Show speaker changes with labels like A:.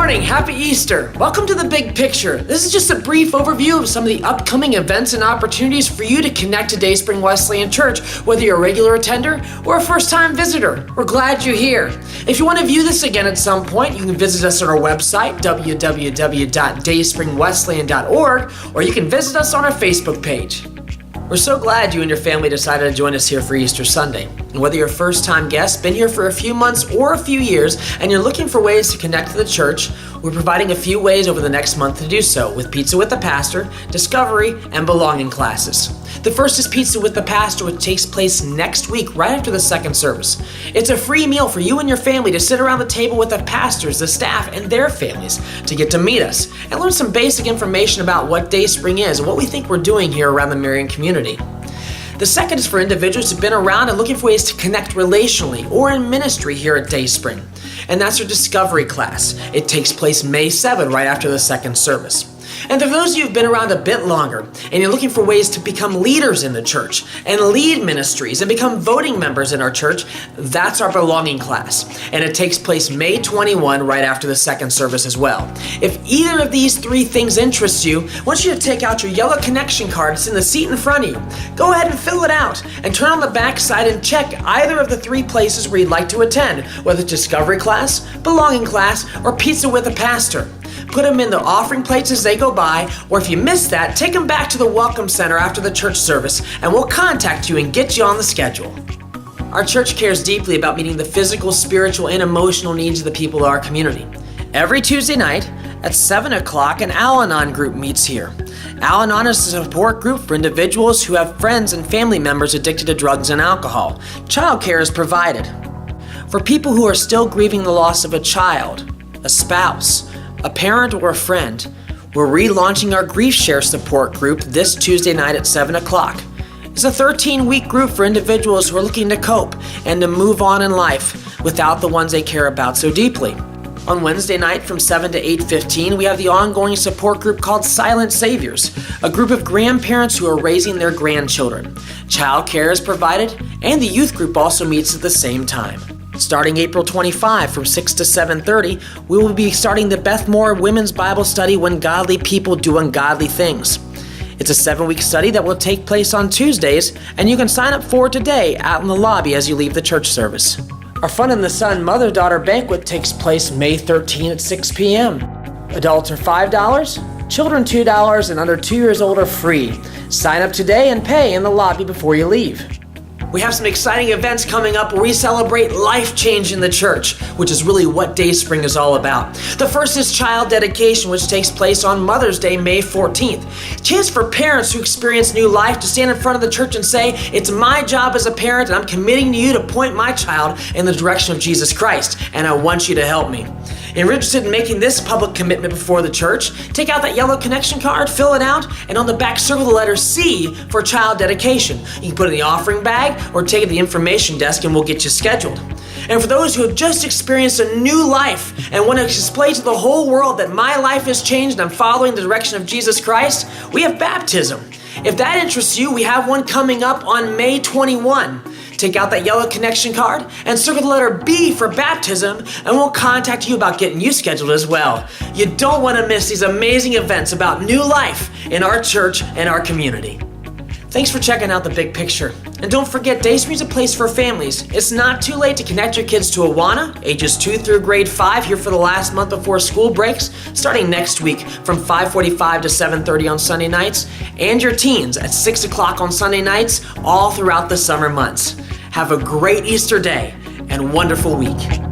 A: morning, happy Easter. Welcome to the Big Picture. This is just a brief overview of some of the upcoming events and opportunities for you to connect to Dayspring Wesleyan Church, whether you're a regular attender or a first-time visitor. We're glad you're here. If you want to view this again at some point, you can visit us on our website, www.dayspringwesleyan.org, or you can visit us on our Facebook page. We're so glad you and your family decided to join us here for Easter Sunday. And whether you're a first-time guest, been here for a few months or a few years, and you're looking for ways to connect to the church, we're providing a few ways over the next month to do so with Pizza with the Pastor, Discovery, and Belonging classes. The first is Pizza with the Pastor, which takes place next week right after the second service. It's a free meal for you and your family to sit around the table with the pastors, the staff, and their families to get to meet us and learn some basic information about what Dayspring is and what we think we're doing here around the Marion community. The second is for individuals who've been around and looking for ways to connect relationally or in ministry here at Dayspring. And that's our Discovery class. It takes place May 7th, right after the second service. And for those of you who've been around a bit longer and you're looking for ways to become leaders in the church and lead ministries and become voting members in our church, that's our Belonging class. And it takes place May 21 right after the second service as well. If either of these three things interest you, I want you to take out your yellow connection card. It's in the seat in front of you. Go ahead and fill it out and turn on the back side and check either of the three places where you'd like to attend, whether it's Discovery class, Belonging class, or Pizza with a Pastor. Put them in the offering plates as they go by, or if you miss that, take them back to the Welcome Center after the church service, and we'll contact you and get you on the schedule. Our church cares deeply about meeting the physical, spiritual, and emotional needs of the people of our community. Every Tuesday night at 7 o'clock, an Al-Anon group meets here. Al-Anon is a support group for individuals who have friends and family members addicted to drugs and alcohol. Childcare is provided. For people who are still grieving the loss of a child, a spouse, a parent, or a friend, we're relaunching our Grief Share support group this Tuesday night at 7 o'clock. It's a 13-week group for individuals who are looking to cope and to move on in life without the ones they care about so deeply. On Wednesday night from 7 to 8:15, we have the ongoing support group called Silent Saviors, a group of grandparents who are raising their grandchildren. Child care is provided, and the youth group also meets at the same time. Starting April 25 from 6 to 7:30, we will be starting the Beth Moore Women's Bible Study, When Godly People Do Ungodly Things. It's a 7-week study that will take place on Tuesdays, and you can sign up for it today out in the lobby as you leave the church service. Our Fun in the Sun Mother-Daughter Banquet takes place May 13 at 6 p.m. Adults are $5, children $2, and under 2 years old are free. Sign up today and pay in the lobby before you leave. We have some exciting events coming up where we celebrate life change in the church, which is really what Dayspring is all about. The first is Child Dedication, which takes place on Mother's Day, May 14th. Chance for parents who experience new life to stand in front of the church and say, it's my job as a parent and I'm committing to you to point my child in the direction of Jesus Christ, and I want you to help me. If you're interested in making this public commitment before the church, take out that yellow connection card, fill it out, and on the back circle the letter C for Child Dedication. You can put it in the offering bag or take it to the information desk and we'll get you scheduled. And for those who have just experienced a new life and want to display to the whole world that my life has changed and I'm following the direction of Jesus Christ, we have baptism. If that interests you, we have one coming up on May 21. Take out that yellow connection card and circle the letter B for baptism, and we'll contact you about getting you scheduled as well. You don't want to miss these amazing events about new life in our church and our community. Thanks for checking out the Big Picture. And don't forget, Dayspring is a place for families. It's not too late to connect your kids to Awana, ages 2 through grade 5, here for the last month before school breaks, starting next week from 5:45 to 7:30 on Sunday nights, and your teens at 6 o'clock on Sunday nights, all throughout the summer months. Have a great Easter day and wonderful week.